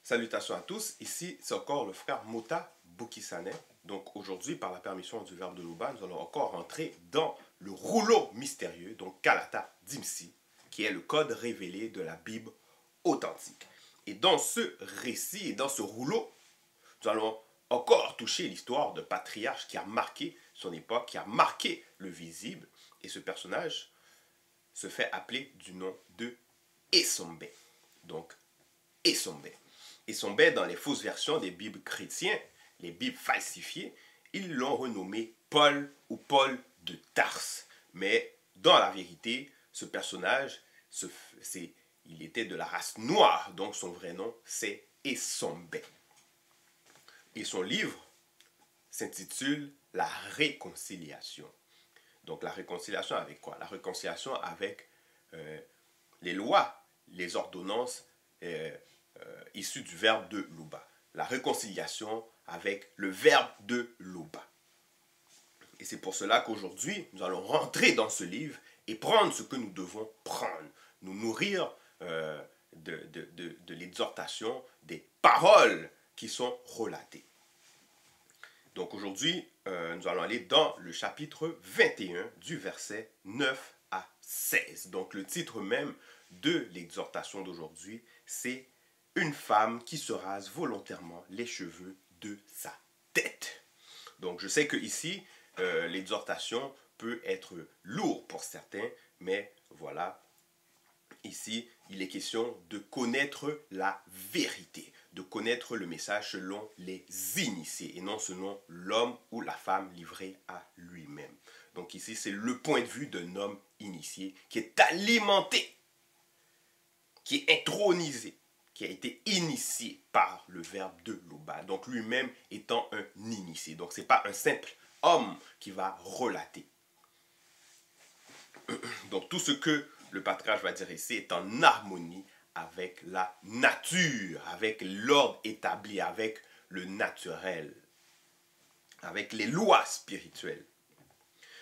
Salutations à tous, ici c'est encore le frère Mota Bukisane. Donc aujourd'hui, par la permission du Verbe de Luba, nous allons encore rentrer dans le rouleau mystérieux, donc Kalata Dimsi, qui est le code révélé de la Bible authentique. Et dans ce récit et dans ce rouleau, nous allons encore toucher l'histoire d'un patriarche qui a marqué son époque, qui a marqué le visible. Et ce personnage se fait appeler du nom de Esombe. Donc, Esombe. Esombe, dans les fausses versions des Bibles chrétiennes, les Bibles falsifiées, ils l'ont renommé Paul ou Paul de Tarse. Mais dans la vérité, ce personnage, il était de la race noire, donc son vrai nom, c'est Esombe. Et son livre s'intitule La réconciliation. Donc la réconciliation avec quoi? La réconciliation avec les lois, les ordonnances issues du verbe de Luba. La réconciliation avec le verbe de Luba. Et c'est pour cela qu'aujourd'hui, nous allons rentrer dans ce livre et prendre ce que nous devons prendre. Nous nourrir de l'exhortation, des paroles qui sont relatées. Donc aujourd'hui, nous allons aller dans le chapitre 21 du verset 9 à 16. Donc le titre même de l'exhortation d'aujourd'hui, c'est « Une femme qui se rase volontairement les cheveux de sa tête ». Donc je sais que ici, l'exhortation peut être lourde pour certains, mais voilà, ici, il est question de connaître la vérité, de connaître le message selon les initiés et non selon l'homme ou la femme livrée à lui-même. Donc ici, c'est le point de vue d'un homme initié qui est alimenté, qui est intronisé, qui a été initié par le verbe de Luba. Donc lui-même étant un initié. Donc ce n'est pas un simple homme qui va relater. Donc tout ce que le patriarche va dire ici est en harmonie avec la nature, avec l'ordre établi, avec le naturel, avec les lois spirituelles.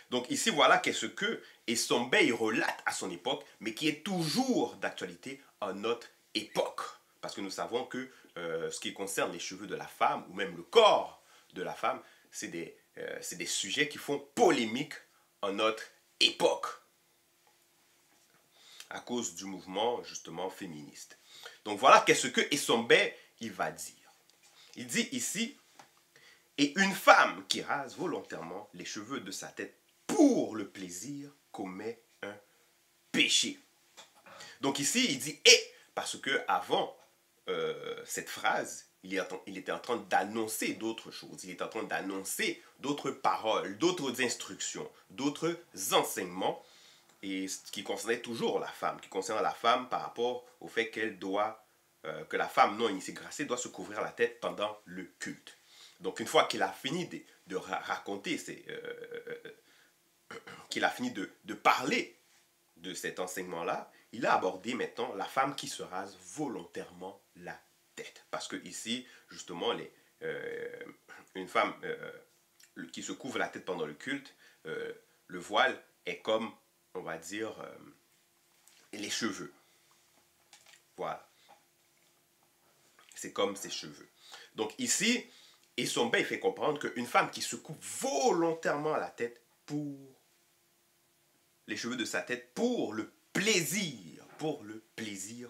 Donc ici, voilà qu'est-ce que Esombe relate à son époque, mais qui est toujours d'actualité à notre époque. Parce que nous savons que ce qui concerne les cheveux de la femme, ou même le corps de la femme, c'est des sujets qui font polémique en notre époque, à cause du mouvement, justement, féministe. Donc voilà qu'est-ce que Esombe, il va dire. Il dit ici, « Et une femme qui rase volontairement les cheveux de sa tête pour le plaisir commet un péché. » Donc ici, il dit « et » parce que avant cette phrase, il était en train d'annoncer d'autres choses. Il est en train d'annoncer d'autres paroles, d'autres instructions, d'autres enseignements, et ce qui concernait toujours la femme, qui concerne la femme par rapport au fait qu'elle doit, que la femme non initiée graciée doit se couvrir la tête pendant le culte. Donc une fois qu'il a fini de raconter, qu'il a fini de parler de cet enseignement-là, il a abordé maintenant la femme qui se rase volontairement la tête. Parce que ici, justement, une femme qui se couvre la tête pendant le culte, le voile est comme, on va dire, les cheveux. Voilà. C'est comme ses cheveux. Donc ici, Esombe fait comprendre qu'une femme qui se coupe volontairement la tête pour les cheveux de sa tête pour le plaisir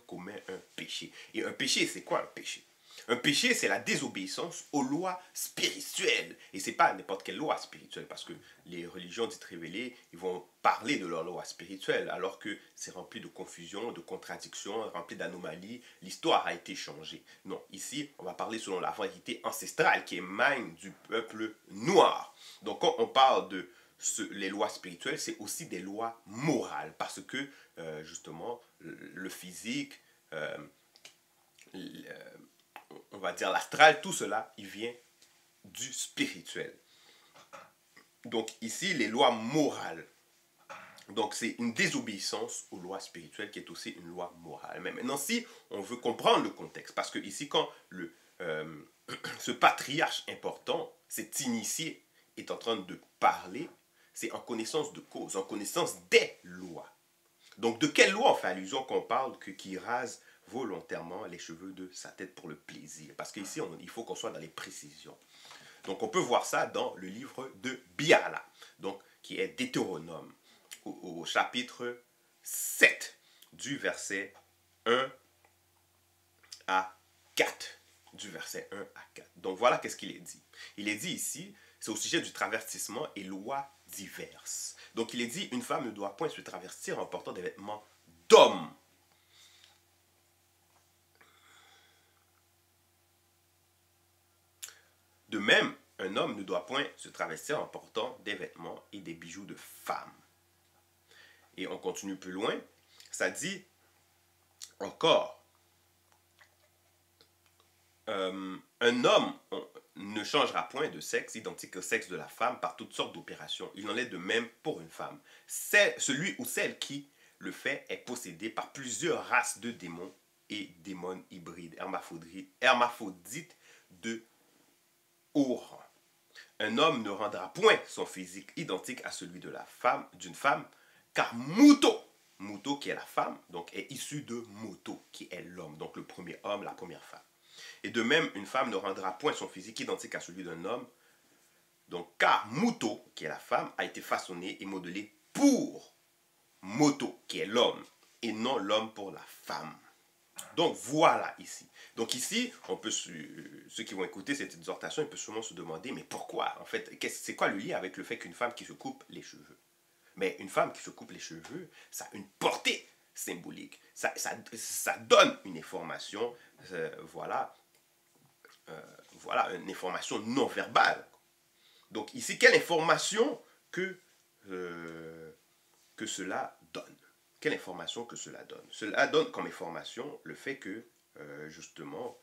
commet un péché. Et un péché, c'est quoi un péché? Un péché, c'est la désobéissance aux lois spirituelles. Et ce n'est pas n'importe quelle loi spirituelle, parce que les religions dites révélées, ils vont parler de leurs lois spirituelles, alors que c'est rempli de confusion, de contradictions, rempli d'anomalies. L'histoire a été changée. Non, ici, on va parler selon la vérité ancestrale qui émane du peuple noir. Donc, quand on parle de les lois spirituelles, c'est aussi des lois morales, parce que, justement, le physique, on va dire l'astral, tout cela, il vient du spirituel. Donc ici, les lois morales. Donc c'est une désobéissance aux lois spirituelles qui est aussi une loi morale. Mais maintenant, si on veut comprendre le contexte, parce que ici, quand ce patriarche important, cet initié, est en train de parler, c'est en connaissance de cause, en connaissance des lois. Donc de quelle loi on fait allusion quand on parle qui rase volontairement les cheveux de sa tête pour le plaisir. Parce qu'ici, il faut qu'on soit dans les précisions. Donc, on peut voir ça dans le livre de Biala, donc, qui est Deutéronome, au chapitre 7, du verset 1 à 4. Du verset 1 à 4. Donc, voilà qu'est-ce qu'il est dit. Il est dit ici, c'est au sujet du travestissement et lois diverses. Donc, il est dit, une femme ne doit point se travestir en portant des vêtements d'homme. De même, un homme ne doit point se travestir en portant des vêtements et des bijoux de femme. Et on continue plus loin, ça dit encore, un homme ne changera point de sexe identique au sexe de la femme par toutes sortes d'opérations. Il en est de même pour une femme. Celui ou celle qui le fait est possédé par plusieurs races de démons et démons hybrides, hermaphrodites de haut rang. Un homme ne rendra point son physique identique à celui de la femme, d'une femme, car Muto qui est la femme, donc est issu de Moto, qui est l'homme, donc le premier homme, la première femme. Et de même, une femme ne rendra point son physique identique à celui d'un homme, donc car Muto, qui est la femme, a été façonné et modelé pour Moto, qui est l'homme, et non l'homme pour la femme. Donc voilà ici. Donc ici, on peut ceux qui vont écouter cette exhortation, ils peuvent sûrement se demander, mais pourquoi? En fait, c'est quoi le lien avec le fait qu'une femme qui se coupe les cheveux? Mais une femme qui se coupe les cheveux, ça a une portée symbolique. Ça donne une information, voilà, une information non verbale. Donc ici, quelle information que cela donne? Quelle information que cela donne? Cela donne comme information le fait que, justement,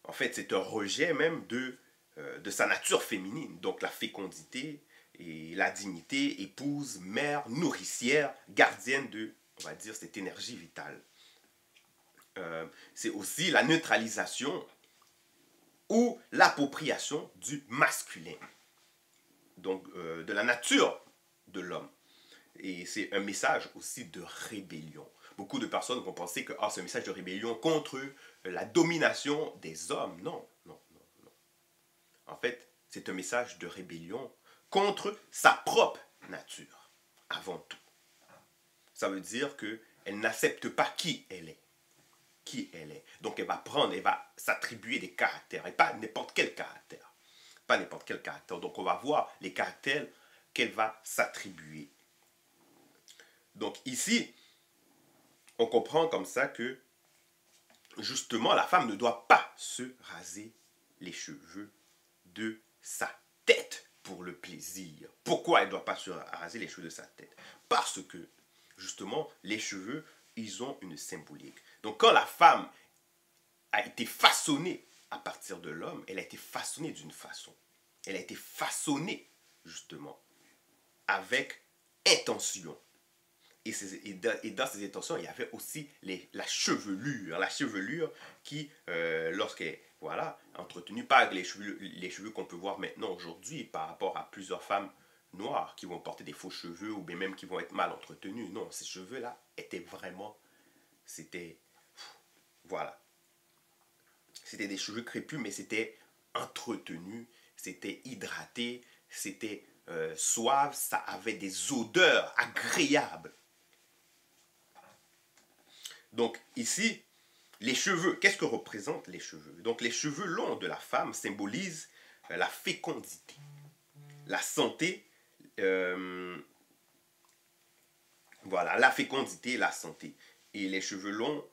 en fait, c'est un rejet même de sa nature féminine. Donc la fécondité et la dignité, épouse, mère, nourricière, gardienne de, on va dire, cette énergie vitale. C'est aussi la neutralisation ou l'appropriation du masculin. Donc, de la nature de l'homme. Et c'est un message aussi de rébellion. Beaucoup de personnes vont penser que c'est un message de rébellion contre la domination des hommes. Non, non, non, non. En fait, c'est un message de rébellion contre sa propre nature, avant tout. Ça veut dire qu'elle n'accepte pas qui elle est. Qui elle est. Donc elle va s'attribuer des caractères, et pas n'importe quel caractère. Pas n'importe quel caractère. Donc on va voir les caractères qu'elle va s'attribuer. Donc ici, on comprend comme ça que, justement, la femme ne doit pas se raser les cheveux de sa tête pour le plaisir. Pourquoi elle ne doit pas se raser les cheveux de sa tête? Parce que, justement, les cheveux, ils ont une symbolique. Donc quand la femme a été façonnée à partir de l'homme, elle a été façonnée d'une façon. Elle a été façonnée, justement, avec intention. Et dans ces intentions, il y avait aussi la chevelure. La chevelure qui, lorsqu'elle voilà, entretenue, pas les cheveux qu'on peut voir maintenant aujourd'hui par rapport à plusieurs femmes noires qui vont porter des faux cheveux ou bien même qui vont être mal entretenus. Non, ces cheveux-là étaient vraiment, voilà. C'était des cheveux crépus, mais c'était entretenu, c'était hydraté, c'était suave, ça avait des odeurs agréables. Donc ici, les cheveux, qu'est-ce que représentent les cheveux? Donc les cheveux longs de la femme symbolisent la fécondité, la santé, voilà, la fécondité, la santé. Et les cheveux longs,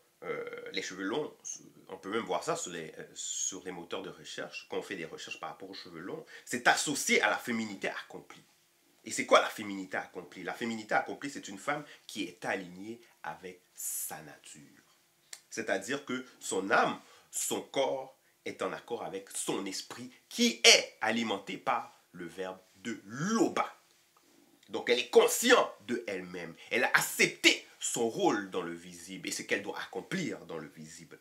on peut même voir ça sur les moteurs de recherche, quand on fait des recherches par rapport aux cheveux longs, c'est associé à la féminité accomplie. Et c'est quoi la féminité accomplie? La féminité accomplie, c'est une femme qui est alignée avec sa nature. C'est-à-dire que son âme, son corps est en accord avec son esprit qui est alimenté par le verbe de loba. Donc elle est consciente de elle-même. Elle a accepté son rôle dans le visible et ce qu'elle doit accomplir dans le visible.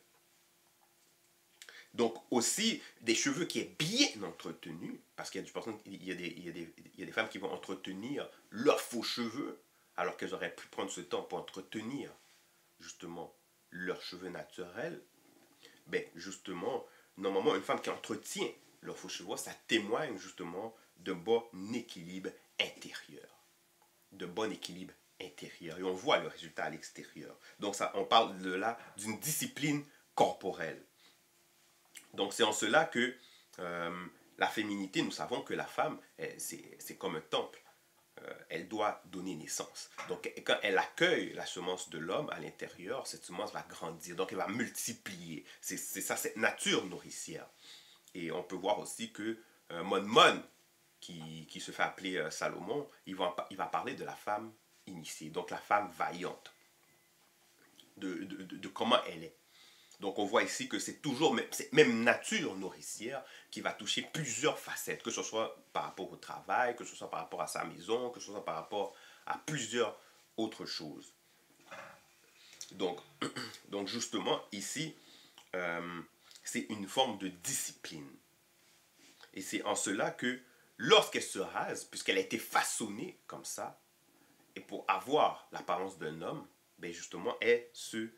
Donc aussi des cheveux qui est bien entretenus, parce qu'il y a des femmes qui vont entretenir leurs faux cheveux, alors qu'elles auraient pu prendre ce temps pour entretenir justement leurs cheveux naturels, ben justement, normalement, une femme qui entretient leurs faux cheveux, ça témoigne justement d'un bon équilibre intérieur. De bon équilibre intérieur. Et on voit le résultat à l'extérieur. Donc, ça, on parle de là d'une discipline corporelle. Donc, c'est en cela que la féminité, nous savons que la femme, c'est comme un temple. Elle doit donner naissance. Donc, quand elle accueille la semence de l'homme à l'intérieur, cette semence va grandir. Donc, elle va multiplier. C'est ça, cette nature nourricière. Et on peut voir aussi que Mon, qui se fait appeler Salomon, il va parler de la femme initiée, donc la femme vaillante, de comment elle est. Donc on voit ici que c'est toujours cette même nature nourricière qui va toucher plusieurs facettes, que ce soit par rapport au travail, que ce soit par rapport à sa maison, que ce soit par rapport à plusieurs autres choses. Donc, donc justement, ici, c'est une forme de discipline. Et c'est en cela que lorsqu'elle se rase, puisqu'elle a été façonnée comme ça, et pour avoir l'apparence d'un homme, ben justement, il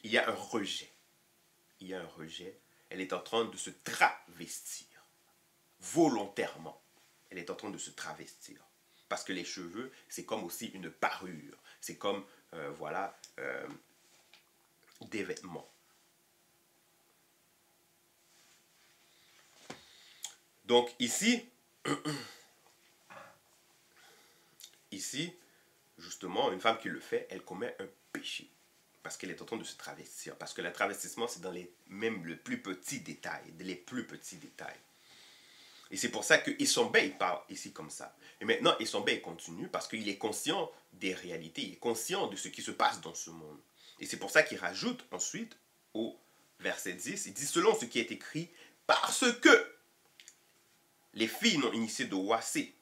y a un rejet. Il y a un rejet. Elle est en train de se travestir. Volontairement. Elle est en train de se travestir. Parce que les cheveux, c'est comme aussi une parure. C'est comme, des vêtements. Donc ici, justement, une femme qui le fait, elle commet un péché. Parce qu'elle est en train de se travestir. Parce que le travestissement, c'est dans même le plus petit détail. Les plus petits détails. Et c'est pour ça que Isombe, il parle ici comme ça. Et maintenant, Isombe continue parce qu'il est conscient des réalités. Il est conscient de ce qui se passe dans ce monde. Et c'est pour ça qu'il rajoute ensuite, au verset 10, il dit, selon ce qui est écrit, parce que les filles non initiées de Wassé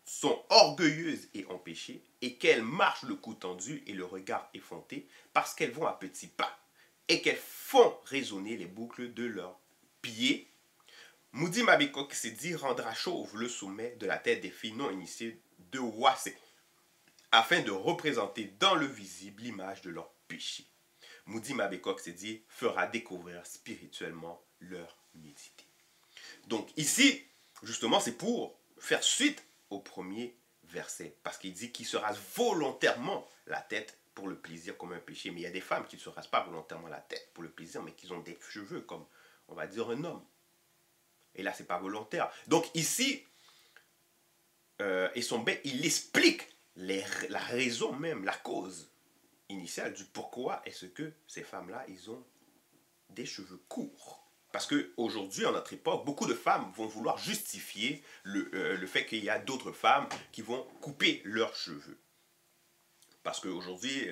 sont orgueilleuses et empêchées, et qu'elles marchent le cou tendu et le regard effronté, parce qu'elles vont à petits pas, et qu'elles font résonner les boucles de leurs pieds. Moudi Mabekok s'est dit rendra chauve le sommet de la tête des filles non initiées de Wassé, afin de représenter dans le visible l'image de leur péché. Moudi Mabekok s'est dit fera découvrir spirituellement leur nudité. Donc ici, justement, c'est pour faire suite au premier verset. Parce qu'il dit qu'il se rase volontairement la tête pour le plaisir comme un péché. Mais il y a des femmes qui ne se rasent pas volontairement la tête pour le plaisir, mais qui ont des cheveux comme, on va dire, un homme. Et là, ce n'est pas volontaire. Donc ici, Isombe, il explique la raison même, la cause initiale du pourquoi est-ce que ces femmes-là, ils ont des cheveux courts. Parce qu'aujourd'hui, en notre époque, beaucoup de femmes vont vouloir justifier le fait qu'il y a d'autres femmes qui vont couper leurs cheveux. Parce qu'aujourd'hui,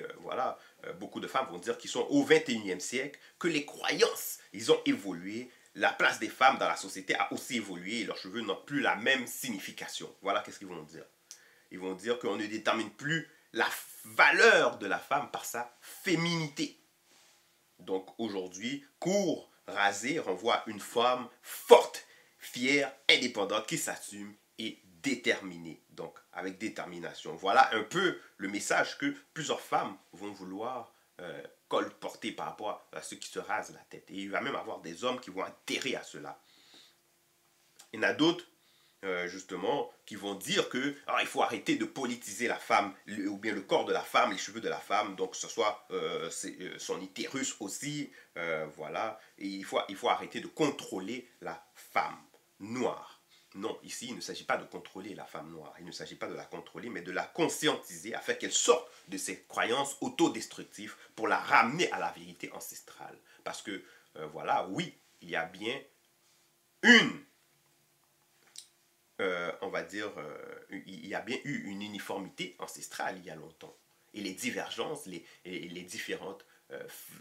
beaucoup de femmes vont dire qu'ils sont au 21e siècle, que les croyances, ils ont évolué, la place des femmes dans la société a aussi évolué et leurs cheveux n'ont plus la même signification. Voilà qu'est-ce qu'ils vont dire. Ils vont dire qu'on ne détermine plus la valeur de la femme par sa féminité. Donc aujourd'hui, court, rasé renvoie à une femme forte, fière, indépendante, qui s'assume et déterminée. Donc avec détermination. Voilà un peu le message que plusieurs femmes vont vouloir colporter par rapport à ceux qui se rasent la tête. Et il va même avoir des hommes qui vont adhérer à cela. Il y en a d'autres justement, qui vont dire que il faut arrêter de politiser la femme, ou bien le corps de la femme, les cheveux de la femme, donc que ce soit son utérus aussi, voilà. Et il faut arrêter de contrôler la femme noire. Non, ici, il ne s'agit pas de contrôler la femme noire. Il ne s'agit pas de la contrôler, mais de la conscientiser afin qu'elle sorte de ses croyances autodestructives pour la ramener à la vérité ancestrale. Parce que, oui, il y a bien on va dire, il y a bien eu une uniformité ancestrale il y a longtemps. Et les divergences, les différentes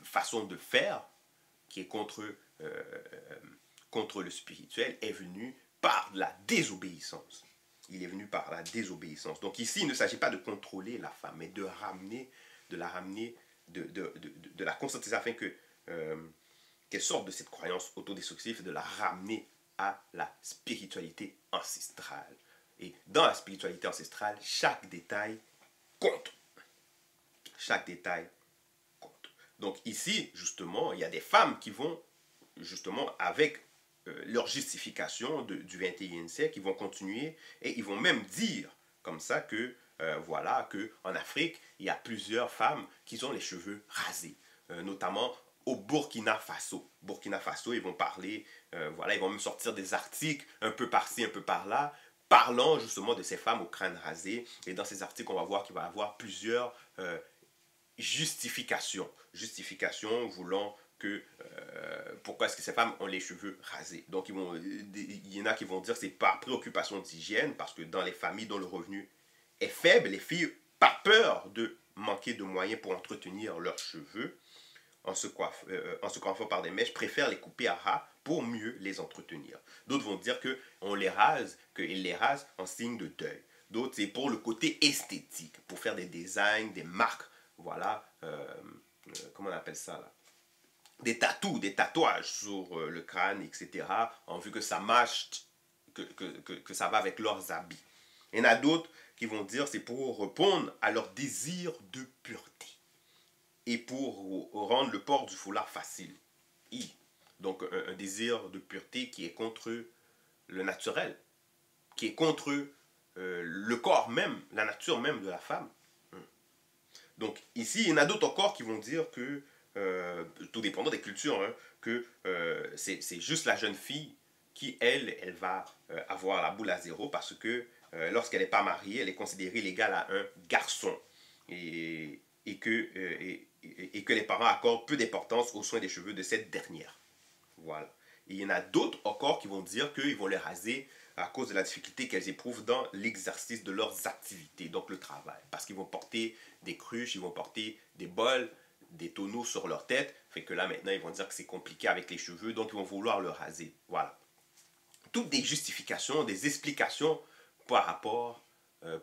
façons de faire qui est contre le spirituel est venue par la désobéissance. Il est venu par la désobéissance. Donc ici, il ne s'agit pas de contrôler la femme, mais de la ramener, de la conscientiser afin qu'elle sorte de cette croyance autodestructive et de la ramener à la spiritualité ancestrale. Et dans la spiritualité ancestrale, chaque détail compte. chaque détail compte. Donc ici, justement, il y a des femmes qui vont, justement, avec leur justification du 21e siècle, ils vont continuer et ils vont même dire comme ça que, voilà, qu'en Afrique, il y a plusieurs femmes qui ont les cheveux rasés, notamment au Burkina Faso. Burkina Faso, ils vont parler, voilà, ils vont même sortir des articles un peu par-ci, un peu par-là, parlant justement de ces femmes au crâne rasé. Et dans ces articles, on va voir qu'il va y avoir plusieurs justifications. Justifications voulant que pourquoi est-ce que ces femmes ont les cheveux rasés. Donc il y en a qui vont dire que c'est par préoccupation d'hygiène, parce que dans les familles dont le revenu est faible, les filles, par peur de manquer de moyens pour entretenir leurs cheveux, en se coiffant par des mèches, préfèrent les couper à ras pour mieux les entretenir. D'autres vont dire qu'on les rase, qu'ils les rasent en signe de deuil. D'autres, c'est pour le côté esthétique, pour faire des designs, des marques, voilà, comment on appelle ça là, des tatouages sur le crâne, etc., en vue que ça matche, que ça va avec leurs habits. Il y en a d'autres qui vont dire c'est pour répondre à leur désir de pureté et pour rendre le port du foulard facile. Donc un désir de pureté qui est contre le naturel, qui est contre le corps même, la nature même de la femme. Donc ici, il y en a d'autres encore qui vont dire que, tout dépendant des cultures, hein, que c'est juste la jeune fille qui, elle va avoir la boule à zéro, parce que lorsqu'elle n'est pas mariée, elle est considérée l'égale à un garçon. Et que les parents accordent peu d'importance aux soins des cheveux de cette dernière. Voilà. Et il y en a d'autres encore qui vont dire qu'ils vont les raser à cause de la difficulté qu'elles éprouvent dans l'exercice de leurs activités, donc le travail. Parce qu'ils vont porter des cruches, ils vont porter des bols, des tonneaux sur leur tête. Fait que là, maintenant, ils vont dire que c'est compliqué avec les cheveux, donc ils vont vouloir le raser. Voilà. Toutes des justifications, des explications par rapport,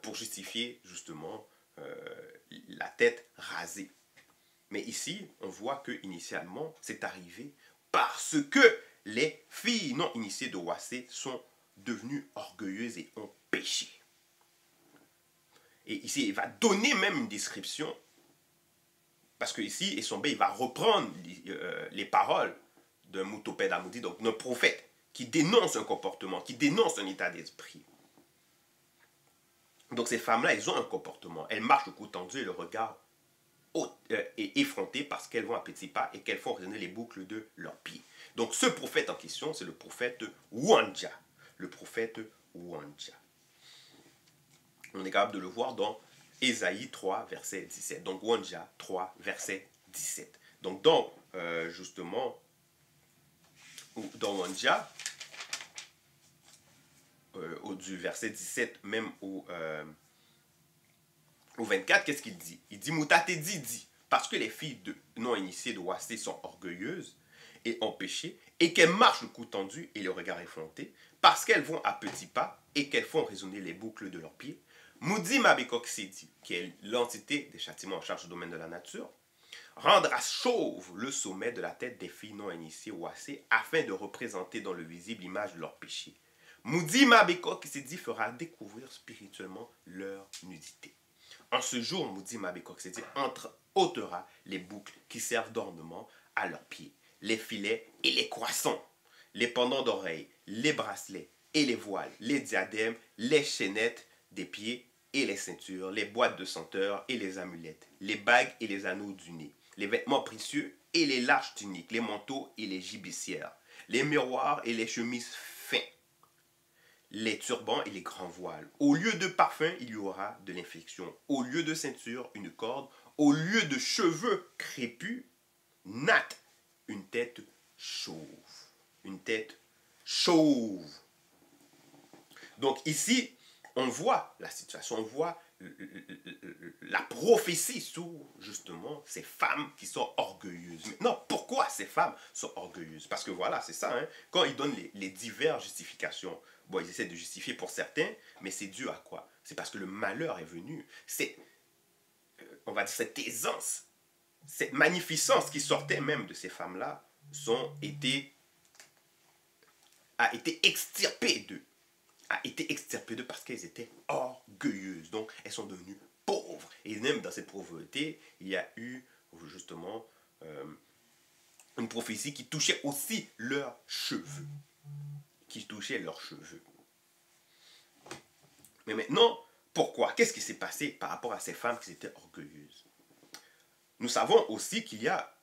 pour justifier justement la tête rasée. Mais ici, on voit que initialement, c'est arrivé parce que les filles non initiées de Wassé sont devenues orgueilleuses et ont péché. Et ici, il va donner même une description, parce que ici, Essombe, il va reprendre les paroles d'un Moutopède Amoudi, donc d'un prophète, qui dénonce un comportement, qui dénonce un état d'esprit. Donc ces femmes-là, elles ont un comportement. Elles marchent le cou tendu et le regard et effrontées, parce qu'elles vont à petits pas et qu'elles font résonner les boucles de leurs pieds. Donc ce prophète en question, c'est le prophète Ouandja. Le prophète Ouandja. On est capable de le voir dans Ésaïe 3, verset 17. Donc Ouandja 3, verset 17. Donc justement, dans Ouandja, du verset 17 même au 24, qu'est-ce qu'il dit? Il dit, Moutate dit, parce que les filles non initiées de Wassé sont orgueilleuses et ont péché, et qu'elles marchent le cou tendu et le regard effronté, parce qu'elles vont à petits pas et qu'elles font résonner les boucles de leurs pieds, Moudi Mabekok Sidi, qui est l'entité des châtiments en charge du domaine de la nature, rendra chauve le sommet de la tête des filles non initiées Wassé, afin de représenter dans le visible l'image de leur péché. Moudi Mabekok Sidi fera découvrir spirituellement leur nudité. En ce jour, Moudi Mabekok Sidi ôtera les boucles qui servent d'ornement à leurs pieds, les filets et les croissants, les pendants d'oreilles, les bracelets et les voiles, les diadèmes, les chaînettes des pieds et les ceintures, les boîtes de senteurs et les amulettes, les bagues et les anneaux du nez, les vêtements précieux et les larges tuniques, les manteaux et les gibissières, les miroirs et les chemises fins, les turbans et les grands voiles. Au lieu de parfum, il y aura de l'infection. Au lieu de ceinture, une corde. Au lieu de cheveux crépus, natte, une tête chauve. Une tête chauve. Donc ici, on voit la situation, on voit la prophétie sur justement ces femmes qui sont orgueilleuses. Maintenant, pourquoi ces femmes sont orgueilleuses? Parce que voilà, c'est ça, hein? Quand ils donnent les diverses justifications, bon, ils essaient de justifier pour certains, mais c'est dû à quoi? C'est parce que le malheur est venu. C'est, on va dire, cette aisance, cette magnificence qui sortait même de ces femmes-là a été extirpée d'eux. A été extirpée d'eux parce qu'elles étaient orgueilleuses. Donc, elles sont devenues pauvre. Et même dans cette pauvreté, il y a eu justement une prophétie qui touchait aussi leurs cheveux. Qui touchait leurs cheveux. Mais maintenant, pourquoi? Qu'est-ce qui s'est passé par rapport à ces femmes qui étaient orgueilleuses? Nous savons aussi qu'il y a,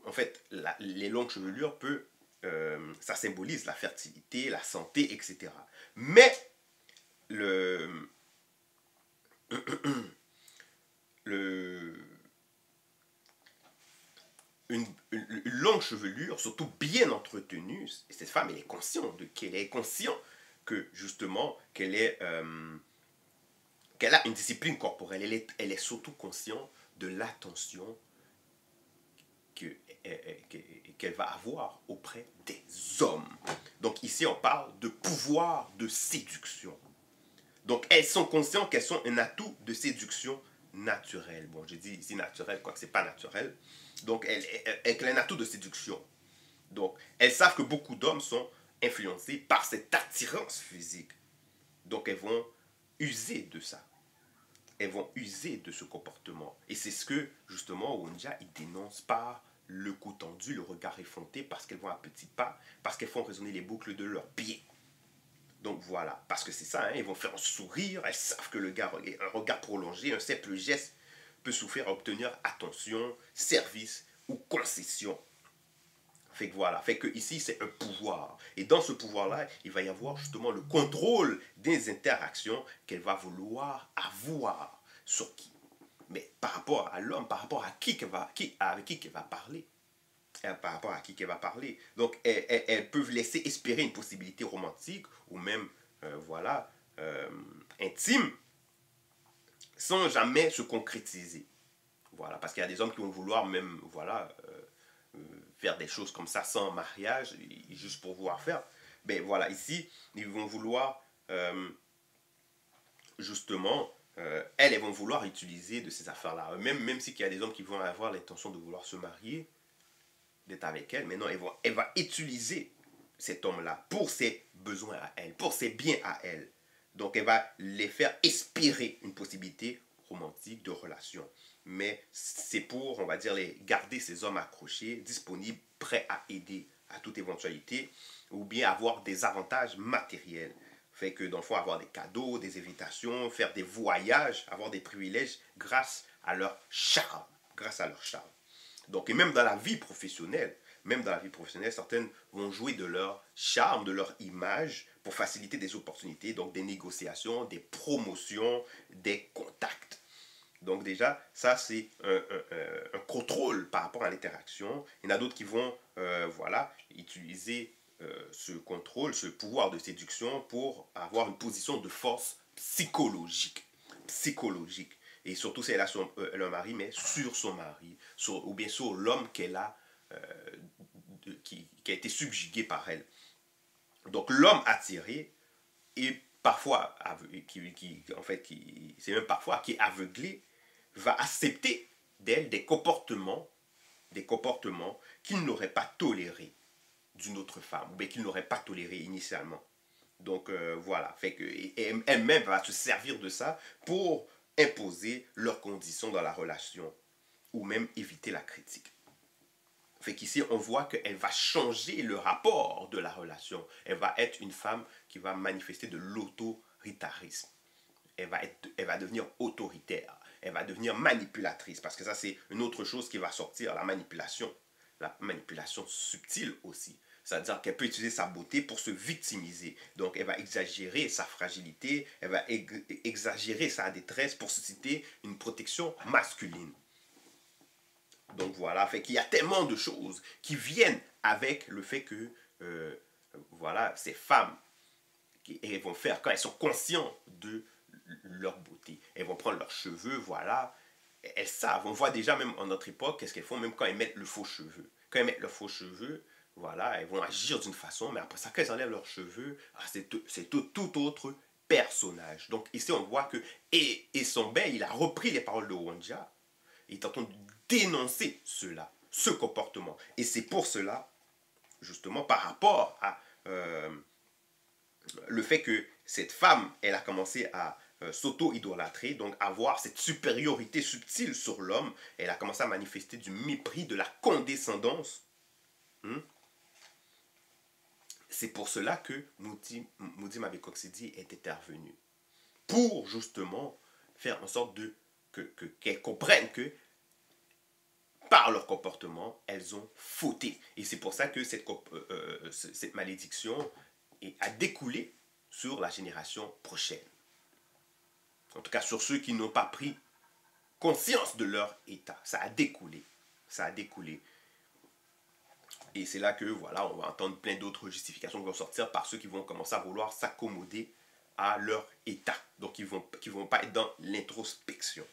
en fait, les longues chevelures ça symbolise la fertilité, la santé, etc. Mais le, une longue chevelure, surtout bien entretenue, et cette femme, elle est consciente qu'elle est consciente que justement qu'elle a une discipline corporelle. Elle est surtout consciente de l'attention qu'elle va avoir auprès des hommes. Donc ici, on parle de pouvoir de séduction. Donc elles sont conscientes qu'elles sont un atout de séduction naturel. Bon, j'ai dit ici naturel, quoique c'est pas naturel. Donc elles ont un atout de séduction. Donc elles savent que beaucoup d'hommes sont influencés par cette attirance physique. Donc elles vont user de ça. Elles vont user de ce comportement. Et c'est ce que, justement, Wonja, il dénonce par le cou tendu, le regard effronté, parce qu'elles vont à petits pas, parce qu'elles font résonner les boucles de leurs pieds. Donc voilà, parce que c'est ça, hein, ils vont faire un sourire, elles savent que un regard prolongé, un simple geste peut suffire à obtenir attention, service ou concession. Fait que voilà, fait que ici c'est un pouvoir. Et dans ce pouvoir-là, il va y avoir justement le contrôle des interactions qu'elle va vouloir avoir sur qui. Mais par rapport à l'homme, par rapport à avec qui qu'elle va parler. Par rapport à qui qu'elle va parler. Donc elles peuvent laisser espérer une possibilité romantique ou même voilà intime sans jamais se concrétiser. Voilà, parce qu'il y a des hommes qui vont vouloir même voilà faire des choses comme ça sans mariage, juste pour pouvoir faire. Ben voilà, ici, ils vont vouloir, justement, elles vont vouloir utiliser de ces affaires-là. Même s'il y a des hommes qui vont avoir l'intention de vouloir se marier, d'être avec elle, mais non, elle va utiliser cet homme-là pour ses besoins à elle, pour ses biens à elle. Donc, elle va les faire espérer une possibilité romantique de relation. Mais c'est pour, on va dire, garder ces hommes accrochés, disponibles, prêts à aider à toute éventualité, ou bien avoir des avantages matériels. Fait que, dans le fond, avoir des cadeaux, des invitations, faire des voyages, avoir des privilèges grâce à leur charme. Grâce à leur charme. Donc, et même dans la vie professionnelle, certaines vont jouer de leur charme, de leur image pour faciliter des opportunités, donc des négociations, des promotions, des contacts. Donc déjà, ça c'est un contrôle par rapport à l'interaction. Il y en a d'autres qui vont voilà, utiliser ce contrôle, ce pouvoir de séduction pour avoir une position de force psychologique. Et surtout si elle a un mari, mais sur son mari, ou bien sur l'homme qu'elle a, qui a été subjugué par elle. Donc l'homme attiré est parfois, c'est même parfois qui est aveuglé, va accepter d'elle des comportements qu'il n'aurait pas tolérés d'une autre femme, ou bien qu'il n'aurait pas toléré initialement. Donc voilà, fait que elle-même va se servir de ça pour imposer leurs conditions dans la relation ou même éviter la critique. Fait qu'ici, on voit qu'elle va changer le rapport de la relation. Elle va être une femme qui va manifester de l'autoritarisme. Elle va devenir autoritaire. Elle va devenir manipulatrice. Parce que ça, c'est une autre chose qui va sortir, la manipulation. La manipulation subtile aussi. C'est-à-dire qu'elle peut utiliser sa beauté pour se victimiser. Donc, elle va exagérer sa fragilité, elle va exagérer sa détresse pour susciter une protection masculine. Donc, voilà, fait qu'il y a tellement de choses qui viennent avec le fait que, voilà, ces femmes, elles vont faire, quand elles sont conscientes de leur beauté, elles vont prendre leurs cheveux, voilà, elles savent, on voit déjà même en notre époque, qu'est-ce qu'elles font, même quand elles mettent le faux cheveu. Quand elles mettent leurs faux cheveux, voilà, elles vont agir d'une façon, mais après ça, quand elles enlèvent leurs cheveux, c'est tout autre personnage. Donc ici, on voit que et Sombe, il a repris les paroles de Wonja, il est en train de dénoncer cela, ce comportement. Et c'est pour cela, justement, par rapport à le fait que cette femme, elle a commencé à s'auto-idolâtrer, donc avoir cette supériorité subtile sur l'homme. Elle a commencé à manifester du mépris, de la condescendance. Hmm? C'est pour cela que Moudi Mabekong-Sidi est intervenu. Pour justement faire en sorte qu'elles comprennent que par leur comportement, elles ont fauté. Et c'est pour ça que cette malédiction a découlé sur la génération prochaine. En tout cas, sur ceux qui n'ont pas pris conscience de leur état. Ça a découlé. Ça a découlé. Et c'est là que, voilà, on va entendre plein d'autres justifications qui vont sortir par ceux qui vont commencer à vouloir s'accommoder à leur état. Donc, ils vont pas être dans l'introspection.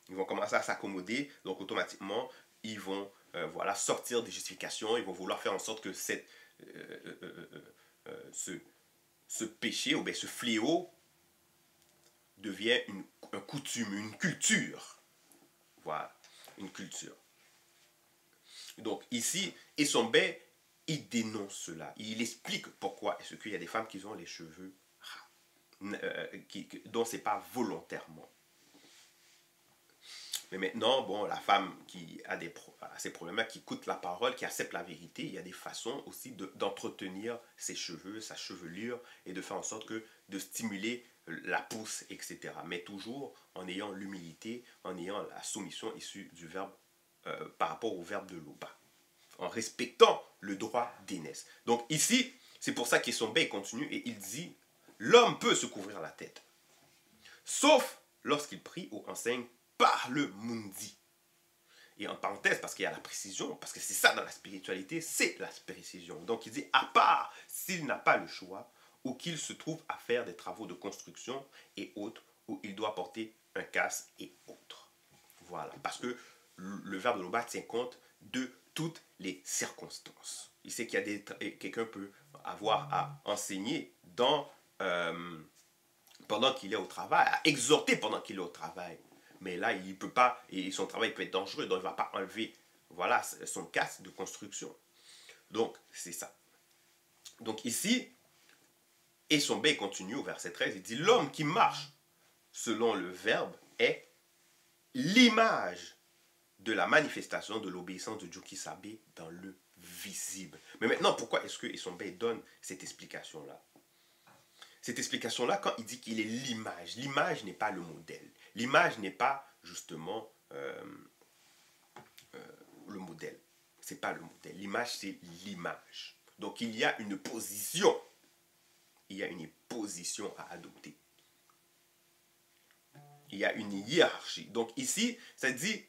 Ils vont commencer à s'accommoder. Donc, automatiquement, ils vont voilà, sortir des justifications. Ils vont vouloir faire en sorte que ce péché, ou bien ce fléau, devient une coutume, une culture. Voilà, une culture. Donc ici, Essombe, il dénonce cela. Il explique pourquoi est-ce qu'il y a des femmes qui ont les cheveux dont ce n'est pas volontairement. Mais maintenant, bon, la femme qui a ces problèmes-là, qui écoute la parole, qui accepte la vérité, il y a des façons aussi d'entretenir ses cheveux, sa chevelure, et de faire en sorte de stimuler la pousse, etc. Mais toujours en ayant l'humilité, en ayant la soumission issue du verbe, par rapport au verbe de Loba, en respectant le droit d'aînesse. Donc ici, c'est pour ça qu'Essombe continue et il dit, l'homme peut se couvrir la tête, sauf lorsqu'il prie ou enseigne par le mundi. Et en parenthèse, parce qu'il y a la précision, parce que c'est ça dans la spiritualité, c'est la précision. Donc il dit, à part s'il n'a pas le choix, ou qu'il se trouve à faire des travaux de construction et autres, où il doit porter un casque et autres. Voilà, parce que le verbe de Loba tient compte de toutes les circonstances. Il sait qu'il y a quelqu'un peut avoir à enseigner pendant qu'il est au travail, à exhorter pendant qu'il est au travail. Mais là, il peut pas, et son travail peut être dangereux, donc il ne va pas enlever voilà, son casque de construction. Donc, c'est ça. Donc ici, Essombe continue au verset 13, il dit, l'homme qui marche selon le verbe est l'image de la manifestation de l'obéissance de Djokisabe dans le visible. Mais maintenant, pourquoi est-ce que Essombe donne cette explication-là? Cette explication-là, quand il dit qu'il est l'image n'est pas le modèle. L'image n'est pas justement le modèle. C'est pas le modèle. L'image, c'est l'image. Donc, il y a une position. Il y a une position à adopter. Il y a une hiérarchie. Donc, ici, ça dit,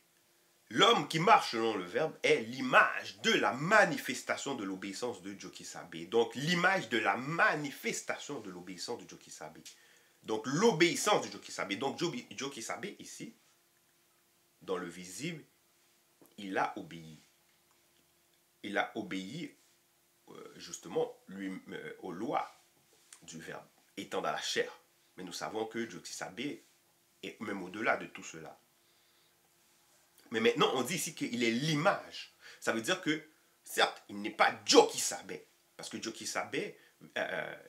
l'homme qui marche selon le verbe est l'image de la manifestation de l'obéissance de Djokisabe. Donc, l'image de la manifestation de l'obéissance de Djokisabe. Donc, l'obéissance de Djokisabe. Donc, Djokisabe, ici, dans le visible, il a obéi. Il a obéi, justement, aux lois du verbe, étant dans la chair. Mais nous savons que Djokisabe est même au-delà de tout cela. Mais maintenant, on dit ici qu'il est l'image. Ça veut dire que, certes, il n'est pas Djokisabe. Parce que Djokisabe,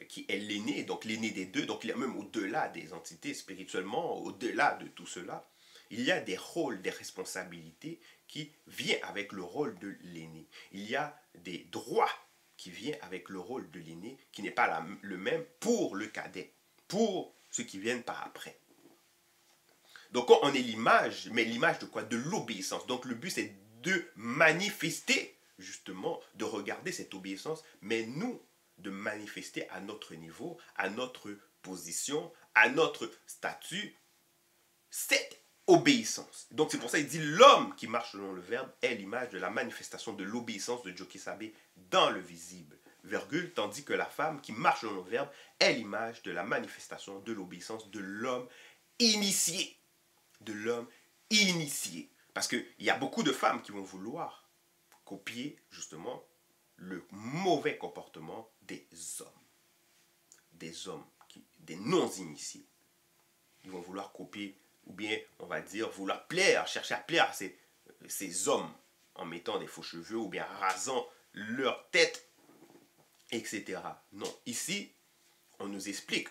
qui est l'aîné, donc l'aîné des deux, donc il est même au-delà des entités spirituellement, au-delà de tout cela, il y a des rôles, des responsabilités qui viennent avec le rôle de l'aîné. Il y a des droits qui viennent avec le rôle de l'aîné, qui n'est pas le même pour le cadet, pour ceux qui viennent par après. Donc on est l'image, mais l'image de quoi? De l'obéissance. Donc le but c'est de manifester, justement, de regarder cette obéissance, mais nous, de manifester à notre niveau, à notre position, à notre statut, cette obéissance. Donc c'est pour ça qu'il dit l'homme qui marche selon le verbe est l'image de la manifestation de l'obéissance de Djokisabe dans le visible, virgule, tandis que la femme qui marche selon le verbe est l'image de la manifestation de l'obéissance de l'homme initié. De l'homme initié. Parce qu'il y a beaucoup de femmes qui vont vouloir copier justement le mauvais comportement des hommes. Des hommes, des non-initiés. Ils vont vouloir copier, ou bien on va dire vouloir plaire, chercher à plaire à ces hommes en mettant des faux cheveux ou bien rasant leur tête, etc. Non, ici, on nous explique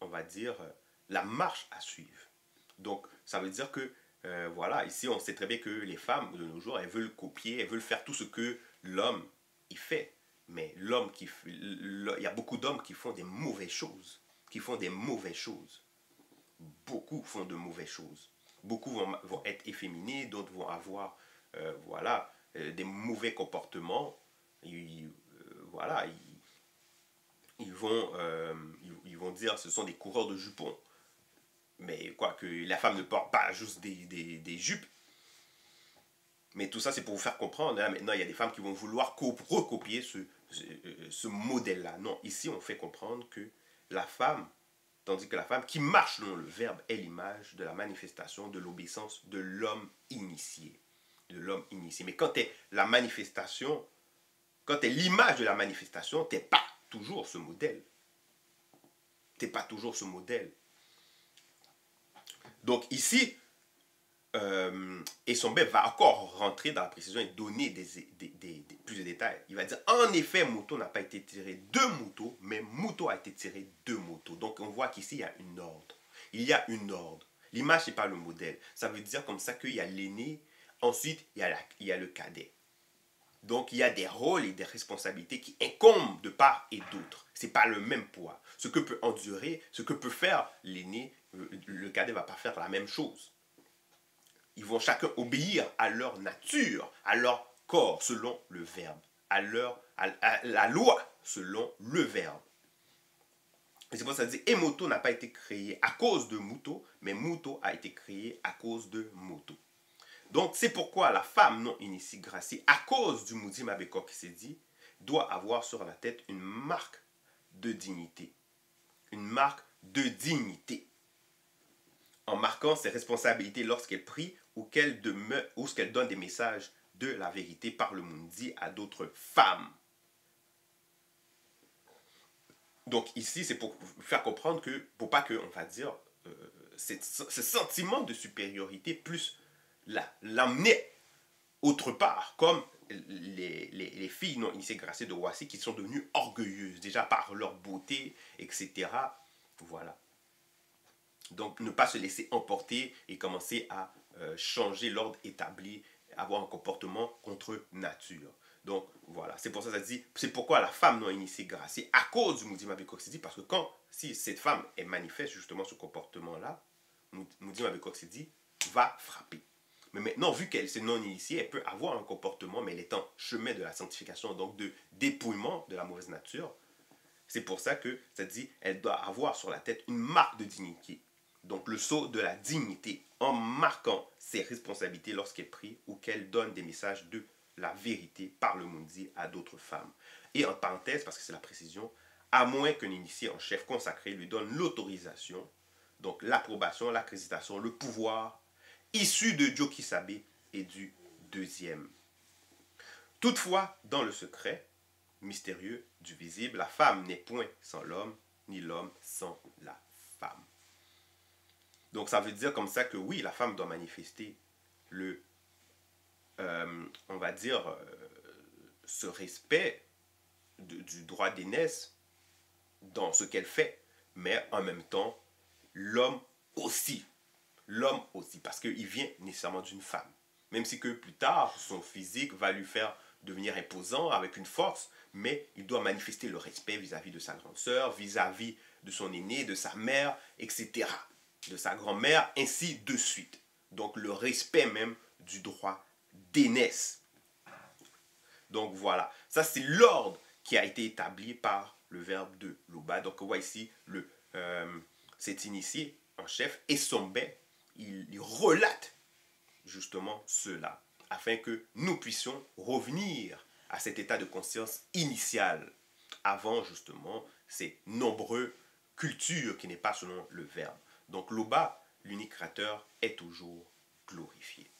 on va dire, la marche à suivre. Donc, ça veut dire que, voilà, ici, on sait très bien que les femmes, de nos jours, elles veulent copier, elles veulent faire tout ce que l'homme, il fait. Mais il y a beaucoup d'hommes qui font des mauvaises choses. Qui font des mauvaises choses. Beaucoup font de mauvaises choses. Beaucoup vont être efféminés, d'autres vont avoir, voilà, des mauvais comportements. Voilà, ils vont dire ce sont des coureurs de jupons. Mais quoi, que la femme ne porte pas juste des jupes. Mais tout ça, c'est pour vous faire comprendre. Hein. Maintenant, il y a des femmes qui vont vouloir recopier ce modèle-là. Non, ici, on fait comprendre que la femme, tandis que la femme qui marche selon le verbe est l'image de la manifestation de l'obéissance de l'homme initié. De l'homme initié. Mais quand tu es la manifestation, quand tu es l'image de la manifestation, tu n'es pas toujours ce modèle. Tu n'es pas toujours ce modèle. Donc ici, Essombe va encore rentrer dans la précision et donner plus de détails. Il va dire, en effet, Moto n'a pas été tiré de Moto, mais Moto a été tiré de Moto. Donc on voit qu'ici, il y a une ordre. Il y a une ordre. L'image, ce n'est pas le modèle. Ça veut dire comme ça qu'il y a l'aîné, ensuite, il y a le cadet. Donc il y a des rôles et des responsabilités qui incombent de part et d'autre. Ce n'est pas le même poids. Ce que peut endurer, ce que peut faire l'aîné, le cadet ne va pas faire la même chose. Ils vont chacun obéir à leur nature, à leur corps, selon le verbe, à la loi, selon le verbe. Et c'est pour ça que ça dit, et Moto n'a pas été créé à cause de Muto, mais Muto a été créé à cause de Moto. Donc, c'est pourquoi la femme non initiée graciée, à cause du Moudi Mabeko qui s'est dit, doit avoir sur la tête une marque de dignité. Une marque de dignité. En marquant ses responsabilités lorsqu'elle prie ou qu'elle donne des messages de la vérité par le Mundi à d'autres femmes. Donc ici, c'est pour faire comprendre que, pour pas que, on va dire, ce sentiment de supériorité plus l'amener autre part, comme les filles non initiées graciées de Roissy qui sont devenues orgueilleuses, déjà par leur beauté, etc. Voilà. Donc, ne pas se laisser emporter et commencer à changer l'ordre établi, avoir un comportement contre nature. Donc, voilà. C'est pour ça que ça dit, c'est pourquoi la femme non initiée graciée, à cause du Moudima Bekoksidi, parce que si cette femme, elle manifeste justement ce comportement-là, Moudima Bekoksidi va frapper. Mais maintenant, vu qu'elle est non initiée, elle peut avoir un comportement, mais elle est en chemin de la sanctification, donc de dépouillement de la mauvaise nature. C'est pour ça que ça dit, elle doit avoir sur la tête une marque de dignité. Donc le sceau de la dignité, en marquant ses responsabilités lorsqu'elle prie ou qu'elle donne des messages de la vérité par le Mundi à d'autres femmes. Et en parenthèse, parce que c'est la précision, à moins qu'un initié en chef consacré lui donne l'autorisation, donc l'approbation, l'accréditation, le pouvoir, issu de Jokisabe et du deuxième. Toutefois, dans le secret mystérieux du visible, la femme n'est point sans l'homme, ni l'homme sans la femme. Donc ça veut dire comme ça que oui, la femme doit manifester on va dire, ce respect du droit d'aînesse dans ce qu'elle fait, mais en même temps, l'homme aussi. L'homme aussi, parce qu'il vient nécessairement d'une femme. Même si que plus tard, son physique va lui faire devenir imposant avec une force, mais il doit manifester le respect vis-à-vis de sa grande sœur, vis-à-vis de son aîné, de sa mère, etc. De sa grand-mère, ainsi de suite. Donc le respect même du droit d'aînesse. Donc voilà, ça c'est l'ordre qui a été établi par le verbe de Loba. Donc on voit ici cet initié en chef, Essombe, il relate justement cela, afin que nous puissions revenir à cet état de conscience initial, avant justement ces nombreuses cultures qui n'est pas selon le verbe. Donc Loba, l'unique créateur, est toujours glorifié.